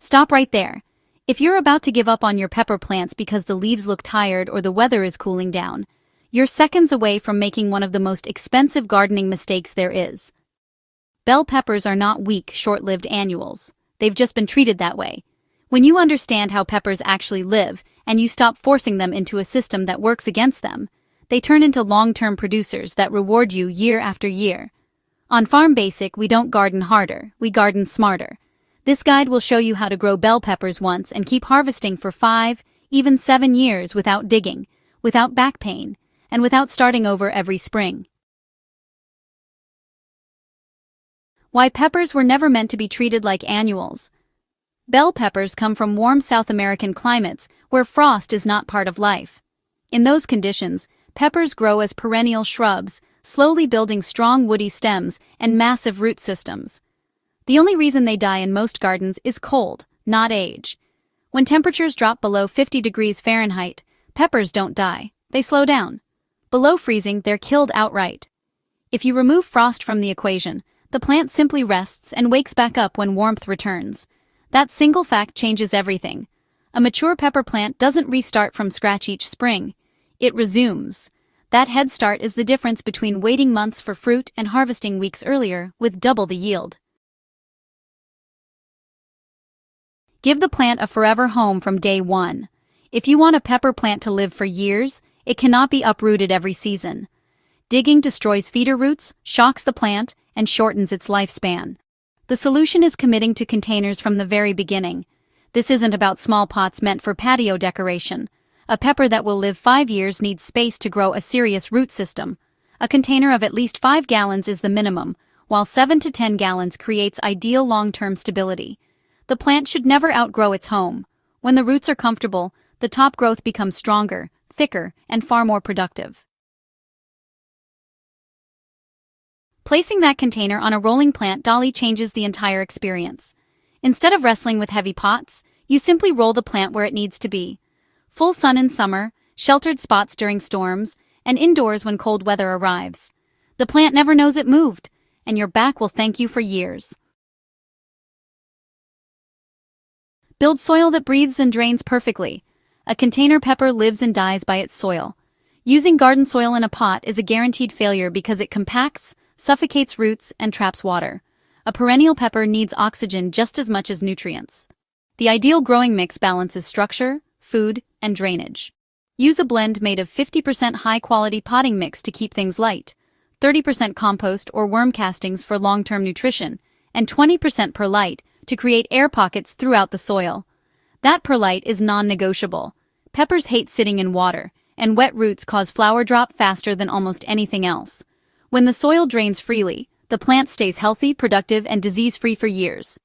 Stop right there. If you're about to give up on your pepper plants because the leaves look tired or the weather is cooling down, you're seconds away from making one of the most expensive gardening mistakes there is. Bell peppers are not weak, short-lived annuals. They've just been treated that way. When you understand how peppers actually live, and you stop forcing them into a system that works against them, they turn into long-term producers that reward you year after year. On Farm Basic, we don't garden harder, we garden smarter. This guide will show you how to grow bell peppers once and keep harvesting for 5, even 7 years without digging, without back pain, and without starting over every spring. Why peppers were never meant to be treated like annuals. Bell peppers come from warm South American climates where frost is not part of life. In those conditions, peppers grow as perennial shrubs, slowly building strong woody stems and massive root systems. The only reason they die in most gardens is cold, not age. When temperatures drop below 50 degrees Fahrenheit, peppers don't die, they slow down. Below freezing, they're killed outright. If you remove frost from the equation, the plant simply rests and wakes back up when warmth returns. That single fact changes everything. A mature pepper plant doesn't restart from scratch each spring. It resumes. That head start is the difference between waiting months for fruit and harvesting weeks earlier with double the yield. Give the plant a forever home from day one. If you want a pepper plant to live for years, it cannot be uprooted every season. Digging destroys feeder roots, shocks the plant, and shortens its lifespan. The solution is committing to containers from the very beginning. This isn't about small pots meant for patio decoration. A pepper that will live 5 years needs space to grow a serious root system. A container of at least 5 gallons is the minimum, while 7 to 10 gallons creates ideal long-term stability. The plant should never outgrow its home. When the roots are comfortable, the top growth becomes stronger, thicker, and far more productive. Placing that container on a rolling plant dolly changes the entire experience. Instead of wrestling with heavy pots, you simply roll the plant where it needs to be. Full sun in summer, sheltered spots during storms, and indoors when cold weather arrives. The plant never knows it moved, and your back will thank you for years. Build soil that breathes and drains perfectly. A container pepper lives and dies by its soil. Using garden soil in a pot is a guaranteed failure because it compacts, suffocates roots, and traps water. A perennial pepper needs oxygen just as much as nutrients. The ideal growing mix balances structure, food, and drainage. Use a blend made of 50% high-quality potting mix to keep things light, 30% compost or worm castings for long-term nutrition, and 20% perlite to create air pockets throughout the soil. That perlite is non-negotiable. Peppers hate sitting in water, and wet roots cause flower drop faster than almost anything else. When the soil drains freely, the plant stays healthy, productive, and disease-free for years.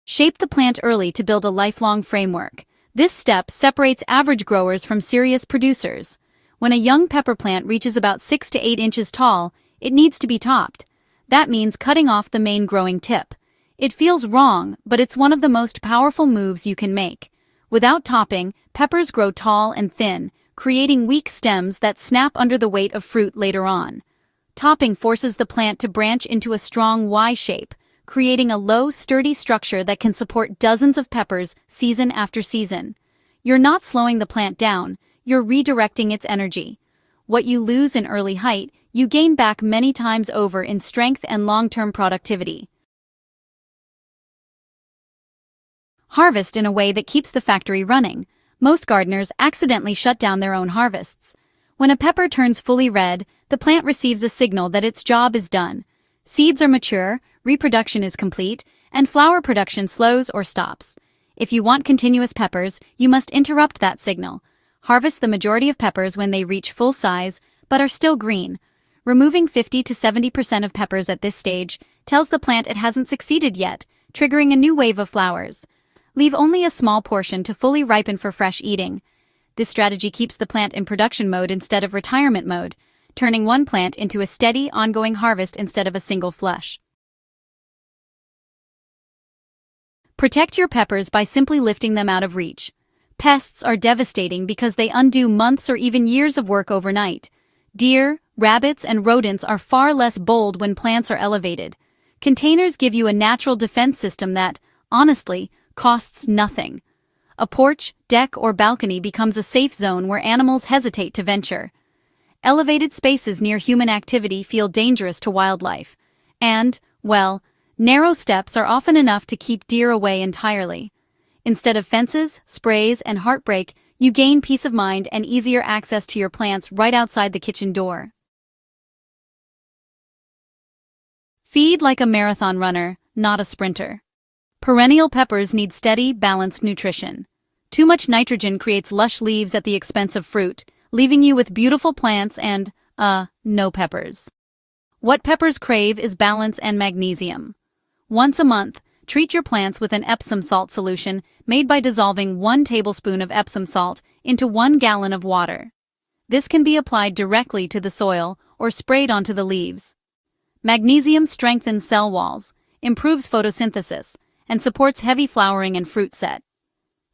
Shape the plant early to build a lifelong framework. This step separates average growers from serious producers. When a young pepper plant reaches about 6 to 8 inches tall, it needs to be topped. That means cutting off the main growing tip. It feels wrong, but it's one of the most powerful moves you can make. Without topping, peppers grow tall and thin, creating weak stems that snap under the weight of fruit later on. Topping forces the plant to branch into a strong Y shape, creating a low, sturdy structure that can support dozens of peppers season after season. You're not slowing the plant down, you're redirecting its energy. What you lose in early height, you gain back many times over in strength and long-term productivity. Harvest in a way that keeps the factory running. Most gardeners accidentally shut down their own harvests. When a pepper turns fully red, the plant receives a signal that its job is done. Seeds are mature, reproduction is complete, and flower production slows or stops. If you want continuous peppers, you must interrupt that signal. Harvest the majority of peppers when they reach full size, but are still green. Removing 50 to 70% of peppers at this stage tells the plant it hasn't succeeded yet, triggering a new wave of flowers. Leave only a small portion to fully ripen for fresh eating. This strategy keeps the plant in production mode instead of retirement mode, turning one plant into a steady, ongoing harvest instead of a single flush. Protect your peppers by simply lifting them out of reach. Pests are devastating because they undo months or even years of work overnight. Deer, rabbits, and rodents are far less bold when plants are elevated. Containers give you a natural defense system that, honestly, costs nothing. A porch, deck, or balcony becomes a safe zone where animals hesitate to venture. Elevated spaces near human activity feel dangerous to wildlife. And, well, narrow steps are often enough to keep deer away entirely. Instead of fences, sprays, and heartbreak, you gain peace of mind and easier access to your plants right outside the kitchen door. Feed like a marathon runner, not a sprinter. Perennial peppers need steady, balanced nutrition. Too much nitrogen creates lush leaves at the expense of fruit, leaving you with beautiful plants and, no peppers. What peppers crave is balance and magnesium. Once a month, treat your plants with an Epsom salt solution made by dissolving 1 tablespoon of Epsom salt into 1 gallon of water. This can be applied directly to the soil or sprayed onto the leaves. Magnesium strengthens cell walls, improves photosynthesis, and supports heavy flowering and fruit set.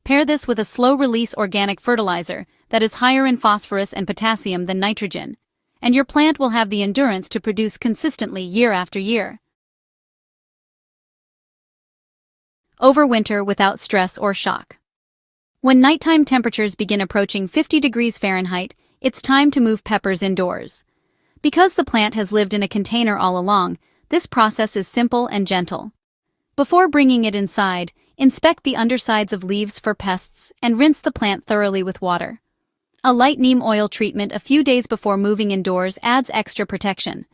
Pair this with a slow-release organic fertilizer that is higher in phosphorus and potassium than nitrogen, and your plant will have the endurance to produce consistently year after year. Overwinter without stress or shock. When nighttime temperatures begin approaching 50 degrees Fahrenheit, it's time to move peppers indoors. Because the plant has lived in a container all along, this process is simple and gentle. Before bringing it inside, inspect the undersides of leaves for pests and rinse the plant thoroughly with water. A light neem oil treatment a few days before moving indoors adds extra protection.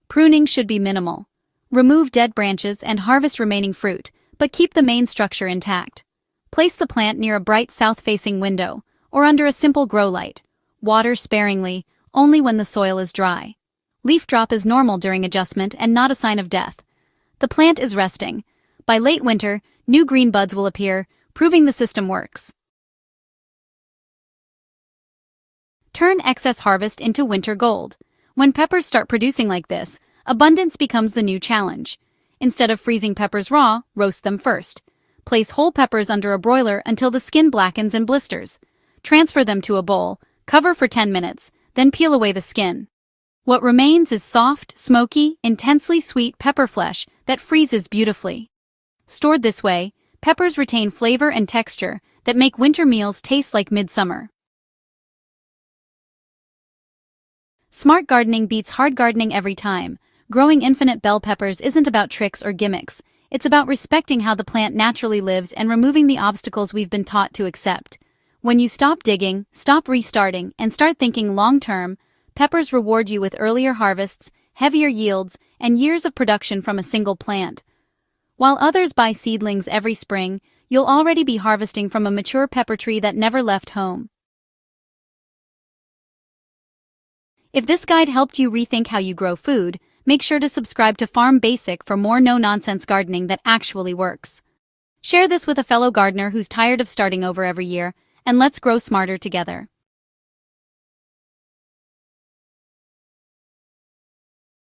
Pruning should be minimal. Remove dead branches and harvest remaining fruit, but keep the main structure intact. Place the plant near a bright south-facing window, or under a simple grow light. Water sparingly, only when the soil is dry. Leaf drop is normal during adjustment and not a sign of death. The plant is resting. By late winter, new green buds will appear, proving the system works. Turn excess harvest into winter gold. When peppers start producing like this, abundance becomes the new challenge. Instead of freezing peppers raw, roast them first. Place whole peppers under a broiler until the skin blackens and blisters. Transfer them to a bowl, cover for 10 minutes, then peel away the skin. What remains is soft, smoky, intensely sweet pepper flesh that freezes beautifully. Stored this way, peppers retain flavor and texture that make winter meals taste like midsummer. Smart gardening beats hard gardening every time. Growing infinite bell peppers isn't about tricks or gimmicks. It's about respecting how the plant naturally lives and removing the obstacles we've been taught to accept. When you stop digging, stop restarting, and start thinking long-term, peppers reward you with earlier harvests, heavier yields, and years of production from a single plant. While others buy seedlings every spring, you'll already be harvesting from a mature pepper tree that never left home. If this guide helped you rethink how you grow food, make sure to subscribe to Farm Basic for more no-nonsense gardening that actually works. Share this with a fellow gardener who's tired of starting over every year, and let's grow smarter together.